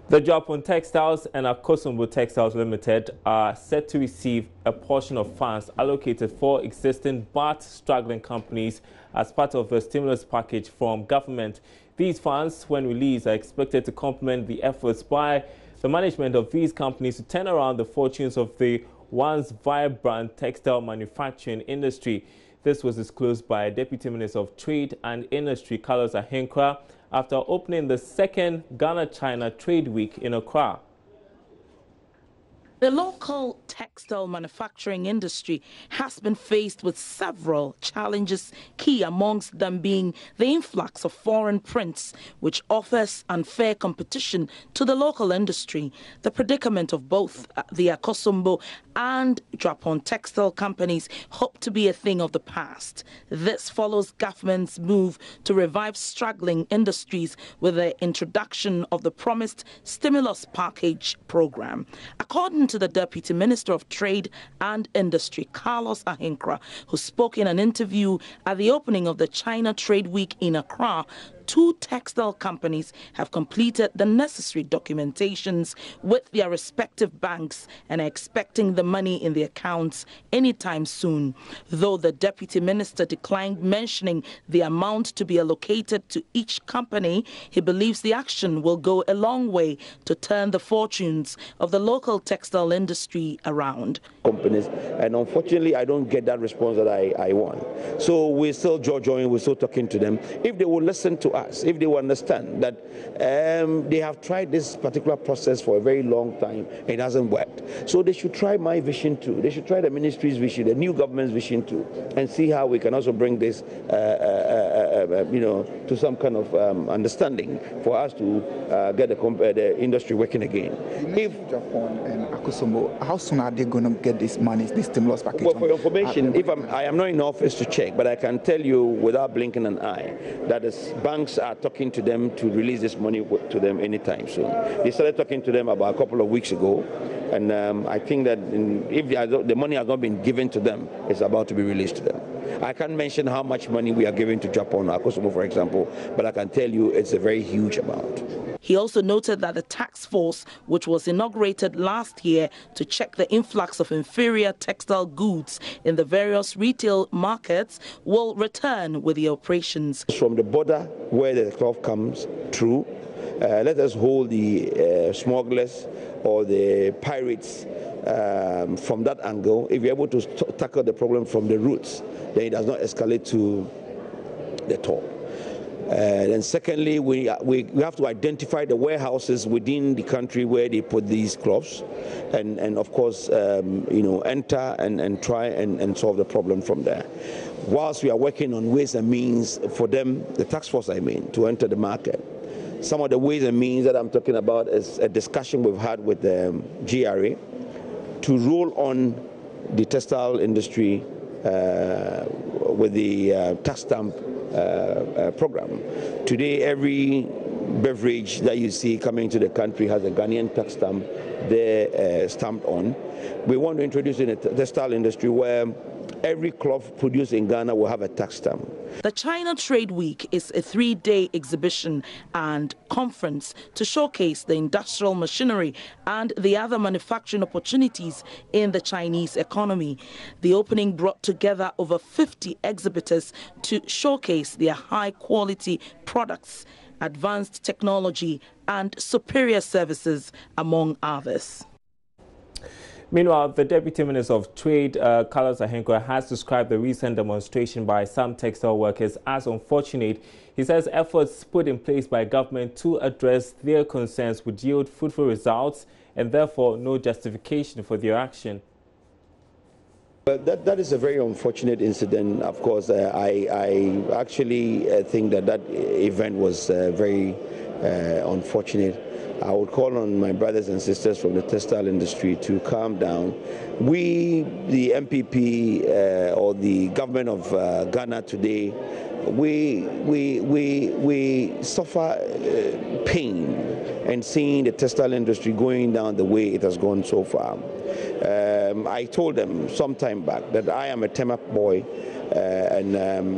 The Japan Textiles and Akosombo Textiles Limited are set to receive a portion of funds allocated for existing but struggling companies as part of a stimulus package from government. These funds, when released, are expected to complement the efforts by the management of these companies to turn around the fortunes of the once vibrant textile manufacturing industry. This was disclosed by Deputy Minister of Trade and Industry, Carlos Ahenkra, after opening the second Ghana-China Trade Week in Accra. The local textile manufacturing industry has been faced with several challenges, key amongst them being the influx of foreign prints, which offers unfair competition to the local industry. The predicament of both the Akosombo and Japan textile companies hope to be a thing of the past. This follows government's move to revive struggling industries with the introduction of the promised stimulus package program. According to the Deputy Minister of Trade and Industry, Carlos Ahenkra, who spoke in an interview at the opening of the China Trade Week in Accra, 2 textile companies have completed the necessary documentations with their respective banks and are expecting the money in the accounts anytime soon. Though the Deputy Minister declined mentioning the amount to be allocated to each company, he believes the action will go a long way to turn the fortunes of the local textile industry around. Companies, and unfortunately I don't get that response that I want. So we're still joining, we're still talking to them. If they will listen to us, if they will understand that they have tried this particular process for a very long time and it hasn't worked. So they should try my vision too. They should try the ministry's vision, the new government's vision too, and see how we can also bring this to some kind of understanding for us to get the industry working again. If Japan and Akosombo, how soon are they going to get this money, this stimulus package? Well, for your information, I am not in office to check, but I can tell you without blinking an eye that the banks are talking to them to release this money to them anytime soon. They started talking to them about a couple of weeks ago, and I think that if the money has not been given to them, it's about to be released to them. I can't mention how much money we are giving to Japan or Akosombo, for example, but I can tell you it's a very huge amount. He also noted that the task force, which was inaugurated last year to check the influx of inferior textile goods in the various retail markets, will return with the operations. From the border where the cloth comes through, let us hold the smugglers or the pirates from that angle. If you're able to tackle the problem from the roots, then it does not escalate to the top. Then secondly, we have to identify the warehouses within the country where they put these cloths, and of course, enter and try and solve the problem from there. Whilst we are working on ways and means for them, the task force to enter the market. Some of the ways and means that I'm talking about is a discussion we've had with the GRA to roll on the textile industry with the tax stamp program. Today, every beverage that you see coming to the country has a Ghanaian tax stamp there stamped on. We want to introduce in the textile industry where every cloth produced in Ghana will have a tax stamp. The China Trade Week is a 3-day exhibition and conference to showcase the industrial machinery and the other manufacturing opportunities in the Chinese economy. The opening brought together over 50 exhibitors to showcase their high-quality products, advanced technology, and superior services, among others. Meanwhile, the Deputy Minister of Trade, Carlos Ahenkra, has described the recent demonstration by some textile workers as unfortunate. He says efforts put in place by government to address their concerns would yield fruitful results and therefore no justification for their action. That is a very unfortunate incident. Of course, I actually think that event was very unfortunate. I would call on my brothers and sisters from the textile industry to calm down. We, the MPP or the government of Ghana today, we suffer pain and seeing the textile industry going down the way it has gone so far. I told them some time back that I am a Temak boy, and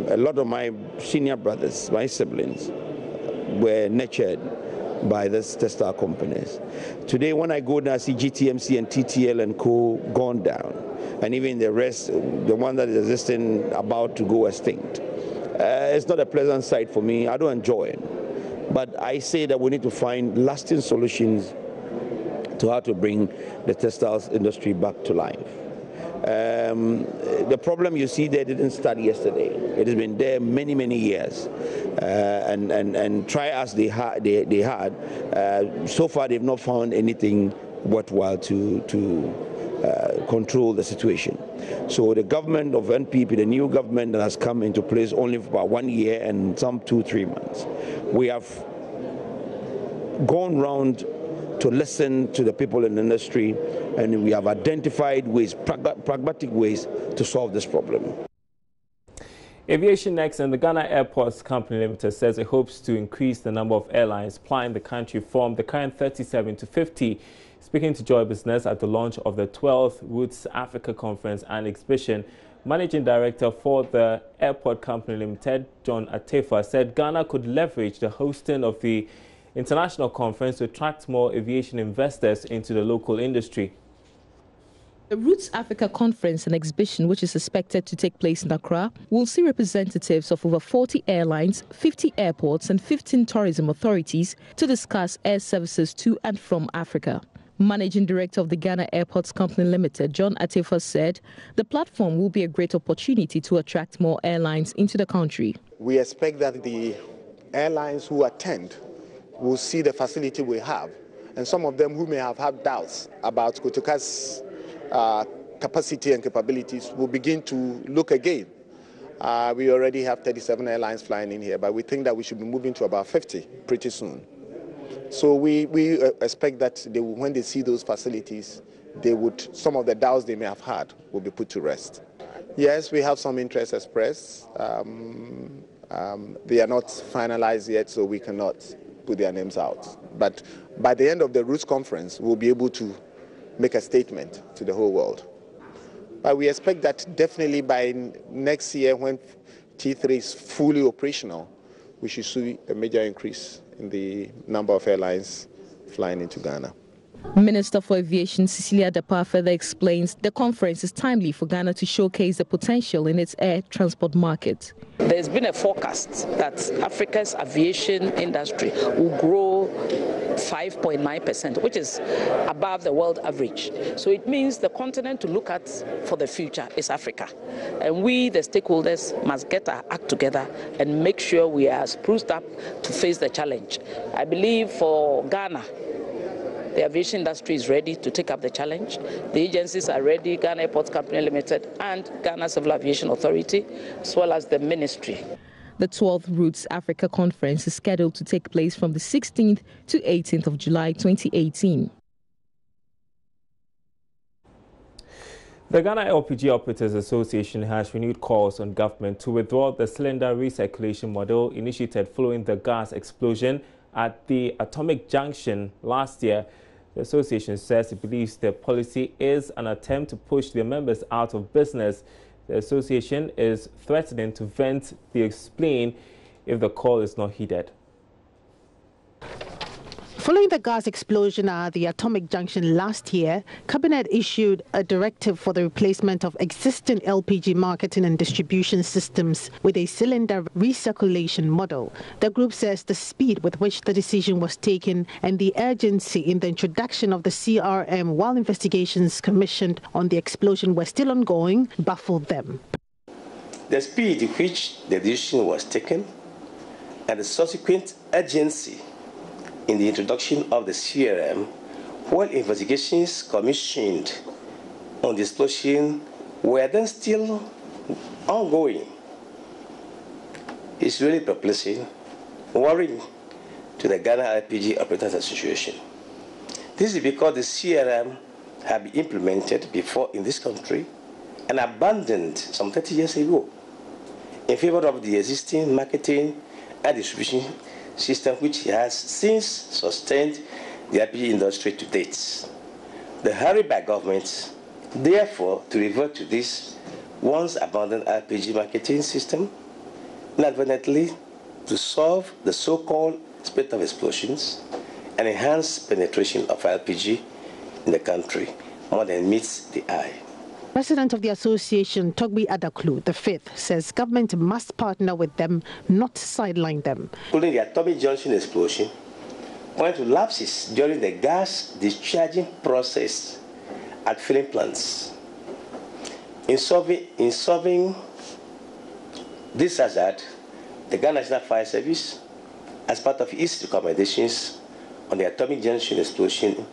a lot of my senior brothers, my siblings, were nurtured by these textile companies. Today, when I go down, I see GTMC and TTL and Co. gone down, and even the rest, the one that is existing, about to go extinct. It's not a pleasant sight for me. I don't enjoy it. But I say that we need to find lasting solutions to how to bring the textiles industry back to life. The problem you see there didn't start yesterday. It has been there many, many years. And try as they had, so far they've not found anything worthwhile to control the situation. So the government of NPP, the new government that has come into place only for about 1 year and some 2-3 months, we have gone round to listen to the people in the industry, and we have identified ways, pragmatic ways to solve this problem. Aviation next, and the Ghana Airports Company Limited says it hopes to increase the number of airlines flying the country from the current 37 to 50. Speaking to Joy Business at the launch of the 12th Roots Africa Conference and Exhibition, Managing Director for the Airport Company Limited, John Atefa, said Ghana could leverage the hosting of the international conference to attract more aviation investors into the local industry. The Roots Africa Conference and Exhibition, which is expected to take place in Accra, will see representatives of over 40 airlines, 50 airports and 15 tourism authorities to discuss air services to and from Africa. Managing Director of the Ghana Airports Company Limited, John Atefa, said the platform will be a great opportunity to attract more airlines into the country. We expect that the airlines who attend will see the facility we have, and some of them who may have had doubts about Kotoka's capacity and capabilities will begin to look again. We already have 37 airlines flying in here, but we think that we should be moving to about 50 pretty soon. So we expect that when they see those facilities, some of the doubts they may have had will be put to rest. Yes, we have some interest expressed. They are not finalized yet, so we cannot put their names out. But by the end of the Roots Conference, we'll be able to make a statement to the whole world. But we expect that definitely by next year, when T3 is fully operational, we should see a major increase in the number of airlines flying into Ghana. Minister for Aviation Cecilia Dapa further explains the conference is timely for Ghana to showcase the potential in its air transport market. There's been a forecast that Africa's aviation industry will grow 5.9%, which is above the world average. So it means the continent to look at for the future is Africa. And we, the stakeholders, must get our act together and make sure we are spruced up to face the challenge. I believe for Ghana, the aviation industry is ready to take up the challenge. The agencies are ready, Ghana Airports Company Limited and Ghana Civil Aviation Authority, as well as the ministry. The 12th Roots Africa Conference is scheduled to take place from the 16th to 18th of July 2018. The Ghana LPG Operators Association has renewed calls on government to withdraw the cylinder recirculation model initiated following the gas explosion at the Atomic Junction last year. The association says it believes the policy is an attempt to push their members out of business. The association is threatening to vent the spleen if the call is not heeded. Following the gas explosion at the Atomic Junction last year, Cabinet issued a directive for the replacement of existing LPG marketing and distribution systems with a cylinder recirculation model. The group says the speed with which the decision was taken and the urgency in the introduction of the CRM while investigations commissioned on the explosion were still ongoing baffled them. The speed with which the decision was taken and the subsequent urgency in the introduction of the CRM, while investigations commissioned on the explosion were then still ongoing, is really perplexing, worrying to the Ghana LPG Operators Association. This is because the CRM had been implemented before in this country and abandoned some 30 years ago in favor of the existing marketing and distribution system which has since sustained the LPG industry to date. The hurry by government, therefore, to revert to this once abandoned LPG marketing system, inadvertently to solve the so-called spate of explosions, and enhance penetration of LPG in the country more than meets the eye. President of the association, Togbi Adaklu, the fifth, says government must partner with them, not sideline them. Including the atomic junction explosion, point to lapses during the gas discharging process at filling plants. In solving this hazard, the Ghana National Fire Service, as part of its recommendations on the atomic junction explosion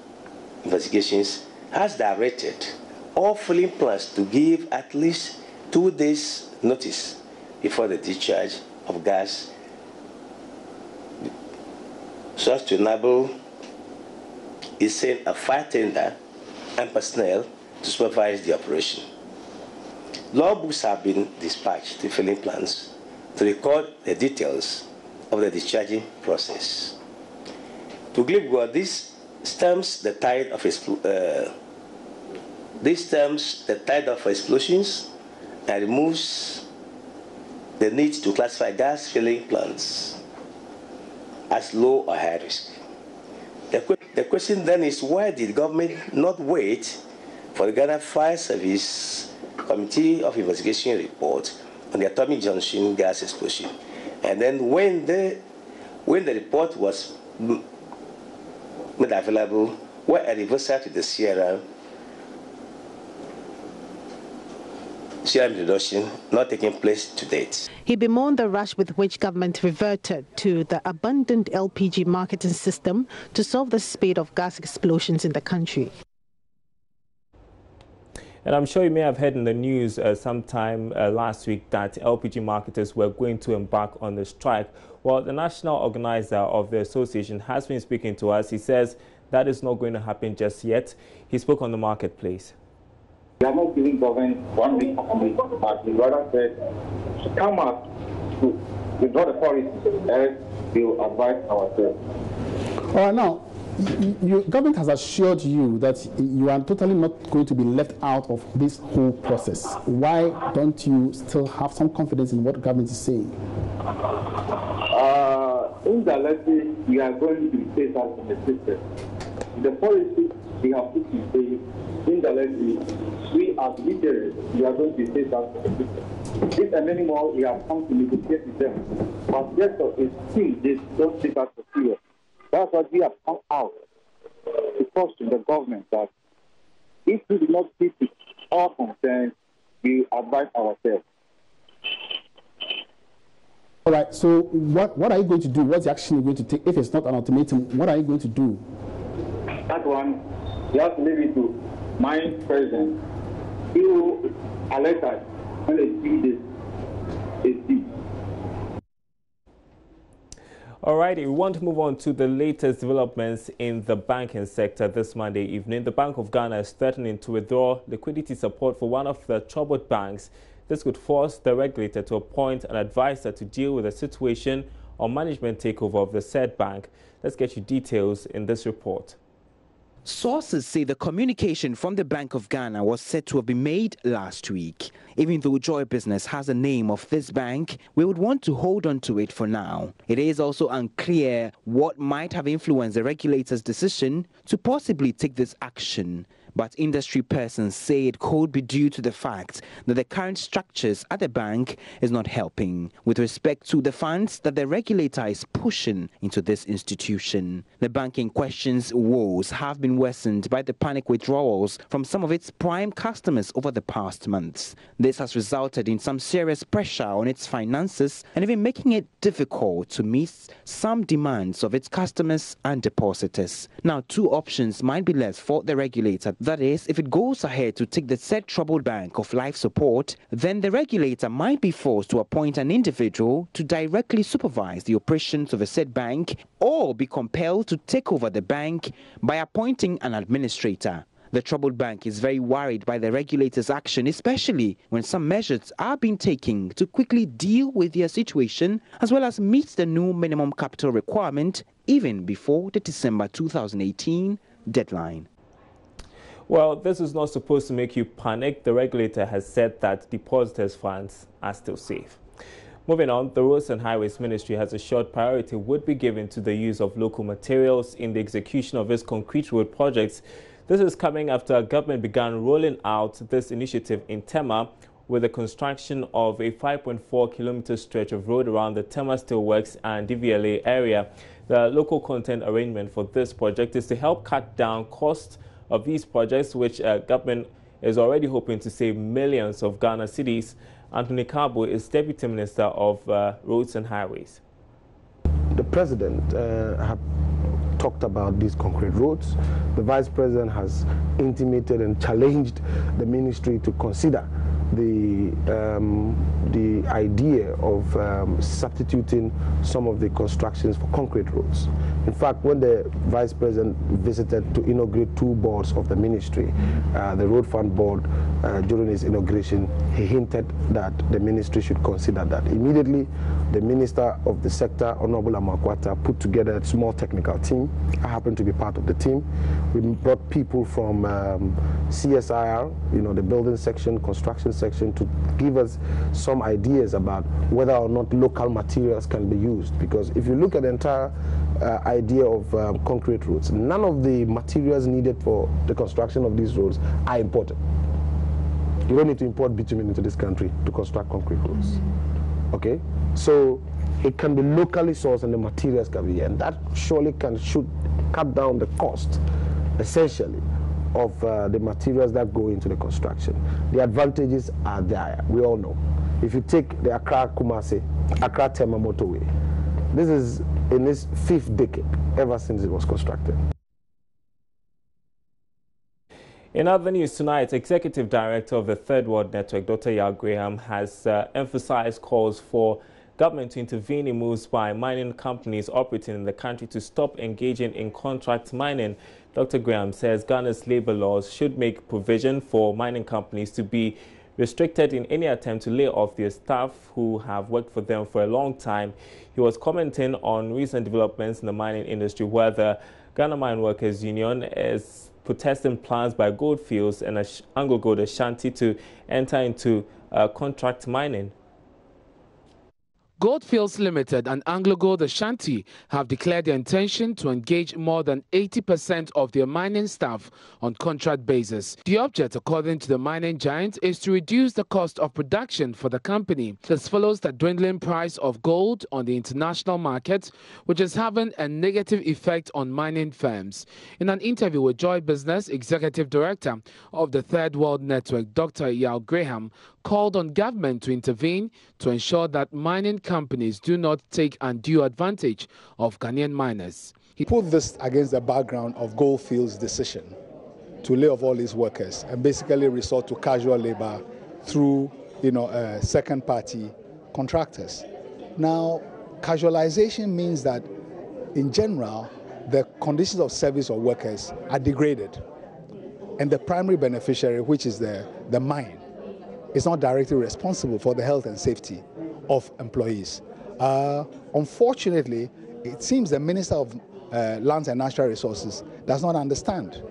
investigations, has directed all filling plants to give at least 2 days notice before the discharge of gas, so as to enable a fire tender and personnel to supervise the operation. Logbooks have been dispatched to filling plants to record the details of the discharging process. To Glibgo, this stems the tide of explosions and removes the need to classify gas filling plants as low or high risk. The question then is, why did government not wait for the Ghana Fire Service Committee of Investigation report on the atomic junction gas explosion? And then when the report was made available, were a reversal to the CRM introduction not taking place to date. He bemoaned the rush with which government reverted to the abundant LPG marketing system to solve the spate of gas explosions in the country. And I'm sure you may have heard in the news sometime last week that LPG marketers were going to embark on the strike. Well, the national organizer of the association has been speaking to us. He says that is not going to happen just yet. He spoke on the marketplace. We are not giving government 1 week, but we rather said to come up to withdraw the policy as we will advise ourselves. All right, now, government has assured you that you are totally not going to be left out of this whole process. Why don't you still have some confidence in what government is saying? Indirectly, we are going to be phased out from the system. The policy we have put in place, indirectly, we as leaders, we are going to be phased out from the system. If and anymore, we have come to negotiate with them. But yes, it seems they don't take us serious. That's why we have come out to question the government that if we do not keep it all concerns, we advise ourselves. All right, so what are you going to do? What's the action you're going to take? If it's not an ultimatum, what are you going to do? That one, you have to leave it to my president. He will alert us when they see this. Alrighty, we want to move on to the latest developments in the banking sector this Monday evening. The Bank of Ghana is threatening to withdraw liquidity support for one of the troubled banks. This could force the regulator to appoint an advisor to deal with the situation or management takeover of the said bank. Let's get you details in this report. Sources say the communication from the Bank of Ghana was said to have been made last week. Even though Joy Business has the name of this bank, we would want to hold on to it for now. It is also unclear what might have influenced the regulator's decision to possibly take this action. But industry persons say it could be due to the fact that the current structures at the bank is not helping with respect to the funds that the regulator is pushing into this institution. The bank in question's woes have been worsened by the panic withdrawals from some of its prime customers over the past months. This has resulted in some serious pressure on its finances and even making it difficult to meet some demands of its customers and depositors. Now, 2 options might be left for the regulator. That is, if it goes ahead to take the said troubled bank of life support, then the regulator might be forced to appoint an individual to directly supervise the operations of a said bank, or be compelled to take over the bank by appointing an administrator. The troubled bank is very worried by the regulator's action, especially when some measures are being taken to quickly deal with their situation, as well as meet the new minimum capital requirement even before the December 2018 deadline. Well, this is not supposed to make you panic. The regulator has said that depositors' funds are still safe. Moving on, the Roads and Highways Ministry has assured priority would be given to the use of local materials in the execution of its concrete road projects. This is coming after government began rolling out this initiative in Tema with the construction of a 5.4-kilometer stretch of road around the Tema Steelworks and DVLA area. The local content arrangement for this project is to help cut down costs of these projects, which government is already hoping to save millions of Ghana cedis. Anthony Cabo is Deputy Minister of Roads and Highways. The President have talked about these concrete roads. The Vice President has intimated and challenged the ministry to consider the idea of substituting some of the constructions for concrete roads. In fact, when the Vice President visited to inaugurate 2 boards of the ministry, the Road Fund Board, during his inauguration, he hinted that the ministry should consider that. Immediately, the Minister of the Sector, Honorable Amakwata, put together a small technical team. I happened to be part of the team. We brought people from CSIR, the building section, construction section, to give us some ideas about whether or not local materials can be used. Because if you look at the entire idea of concrete roads, none of the materials needed for the construction of these roads are imported. You don't need to import bitumen into this country to construct concrete roads. Okay? So it can be locally sourced and the materials can be here. And that surely should cut down the cost, essentially, of the materials that go into the construction. The advantages are there, we all know. If you take the Accra-Kumasi, Accra-Tema motorway, this is in its 5th decade, ever since it was constructed. In other news tonight, Executive Director of the Third World Network, Dr. Yao Graham, has emphasized calls for government to intervene in moves by mining companies operating in the country to stop engaging in contract mining. Dr. Graham says Ghana's labor laws should make provision for mining companies to be restricted in any attempt to lay off their staff who have worked for them for a long time. He was commenting on recent developments in the mining industry, where the Ghana Mine Workers Union is protesting plans by Goldfields and Anglo Gold Ashanti to enter into contract mining. Goldfields Limited and Anglo Gold Ashanti have declared their intention to engage more than 80% of their mining staff on contract basis. The object, according to the mining giant, is to reduce the cost of production for the company. This follows the dwindling price of gold on the international market, which is having a negative effect on mining firms. In an interview with Joy Business, Executive Director of the Third World Network, Dr. Yao Graham, called on government to intervene to ensure that mining companies do not take undue advantage of Ghanaian miners. He put this against the background of Goldfields' decision to lay off all these workers and basically resort to casual labor through, second-party contractors. Now, casualization means that, in general, the conditions of service of workers are degraded, and the primary beneficiary, which is the mine, is not directly responsible for the health and safety of employees. Unfortunately, it seems the Minister of Lands and Natural Resources does not understand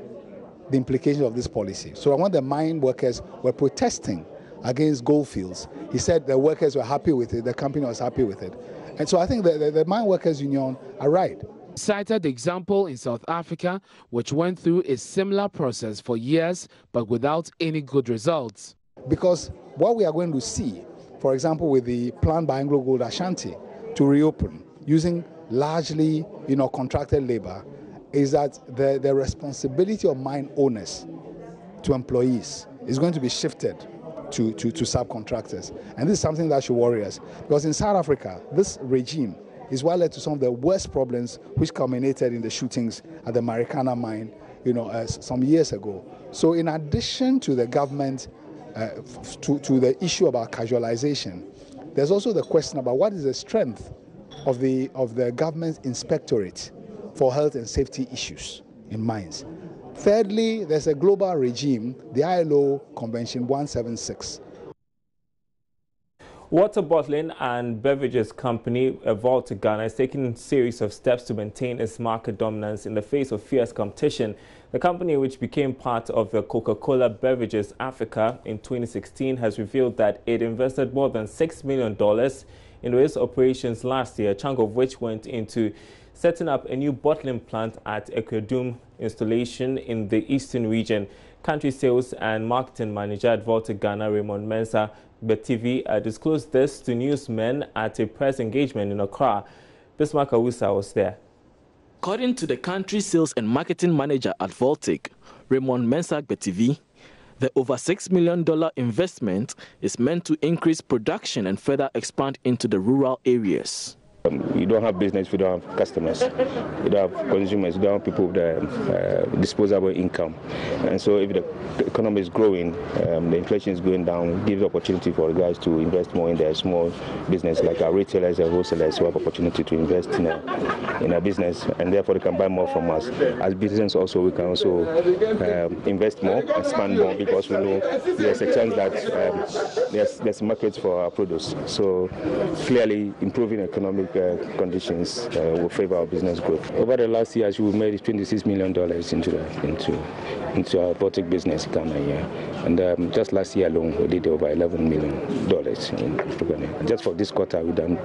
the implications of this policy. So when the mine workers were protesting against Goldfields, he said the workers were happy with it, the company was happy with it. And so I think the Mine Workers Union are right. Cited the example in South Africa, which went through a similar process for years, but without any good results. Because what we are going to see, for example, with the plan by Anglo Gold Ashanti to reopen using largely, contracted labor, is that the responsibility of mine owners to employees is going to be shifted to subcontractors. And this is something that should worry us. Because in South Africa, this regime is what led to some of the worst problems which culminated in the shootings at the Marikana mine, some years ago. So in addition to the government to the issue about casualization, there's also the question about what is the strength of the government's inspectorate for health and safety issues in mines. Thirdly, there's a global regime, the ILO Convention 176. Water bottling and beverages company Vault Ghana is taking a series of steps to maintain its market dominance in the face of fierce competition. The company, which became part of the Coca-Cola Beverages Africa in 2016, has revealed that it invested more than $6 million in its operations last year, a chunk of which went into setting up a new bottling plant at Ekredum installation in the eastern region. Country Sales and Marketing Manager at Voltic Ghana, Raymond Mensah Gbetivi, disclosed this to newsmen at a press engagement in Accra. Bismarck Awusa was there. According to the Country Sales and Marketing Manager at Voltic, Raymond Mensah Gbetivi, the over $6 million investment is meant to increase production and further expand into the rural areas. You don't have business if you don't have customers, you don't have consumers, you don't have people with disposable income. And so if the economy is growing, the inflation is going down, gives opportunity for guys to invest more in their small business, like our retailers and wholesalers who have opportunity to invest in a business, and therefore they can buy more from us. As business also, we can also invest more, expand more, because we know there's a chance that there's markets for our produce. So clearly improving economic conditions will favor our business growth. Over the last years, we made $26 million into our Baltic business in Ghana here. And just last year alone, we did over $11 million in Ghana. Just for this quarter, we've done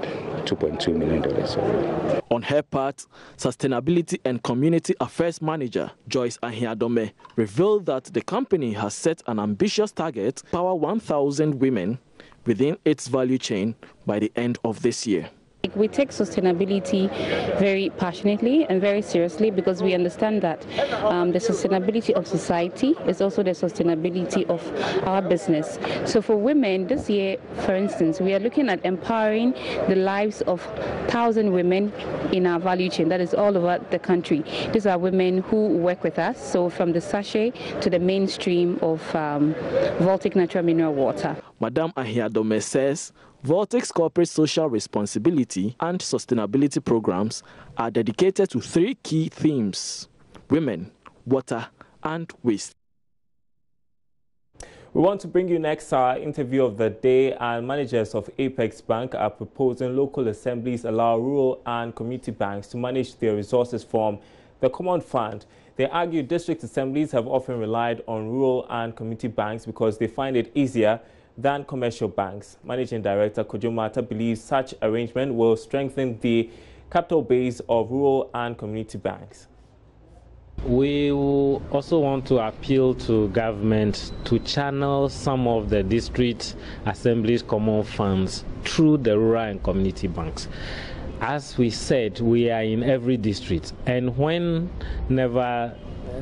$2.2 million already. On her part, Sustainability and Community Affairs Manager Joyce Ahiadome revealed that the company has set an ambitious target to power 1,000 women within its value chain by the end of this year. We take sustainability very passionately and very seriously, because we understand that the sustainability of society is also the sustainability of our business. So for women, this year, for instance, we are looking at empowering the lives of 1,000 women in our value chain, that is all over the country. These are women who work with us, so from the sachet to the mainstream of Voltic natural mineral water. Madame Ahiadome says Voltic's corporate social responsibility and sustainability programs are dedicated to 3 key themes: women, water, and waste. We want to bring you next our interview of the day, and managers of Apex Bank are proposing local assemblies allow rural and community banks to manage their resources from the common fund. They argue district assemblies have often relied on rural and community banks because they find it easier than commercial banks. Managing Director Kojo Mata believes such arrangement will strengthen the capital base of rural and community banks. We will also want to appeal to government to channel some of the district assemblies' common funds through the rural and community banks. As we said, we are in every district, and whenever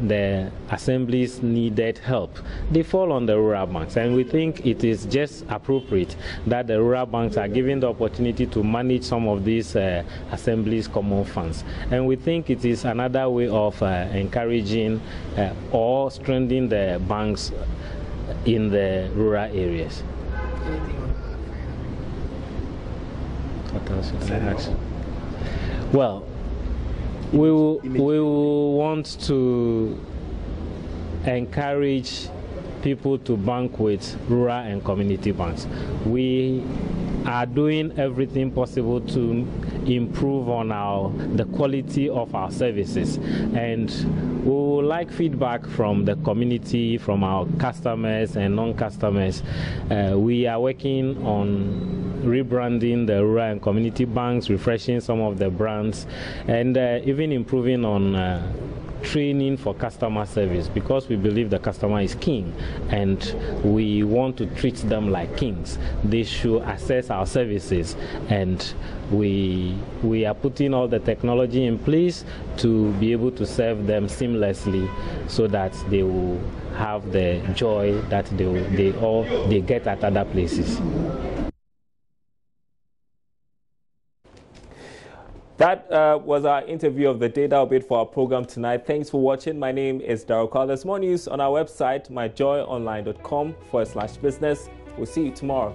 the assemblies needed help, they fall on the rural banks, and we think it is just appropriate that the rural banks are given the opportunity to manage some of these assemblies' common funds. And we think it is another way of encouraging or strengthening the banks in the rural areas. What else should I ask? Well, we will want to encourage people to bank with rural and community banks. We are doing everything possible to improve on the quality of our services, and we would like feedback from the community, from our customers and non-customers. We are working on rebranding the rural and community banks, refreshing some of the brands, and even improving on training for customer service, because we believe the customer is king and we want to treat them like kings. They should access our services, and we are putting all the technology in place to be able to serve them seamlessly, so that they will have the joy that they get at other places. That was our interview of the day. That will be it for our program tonight. Thanks for watching. My name is Daryl Carl. There's more news on our website, myjoyonline.com/business. We'll see you tomorrow.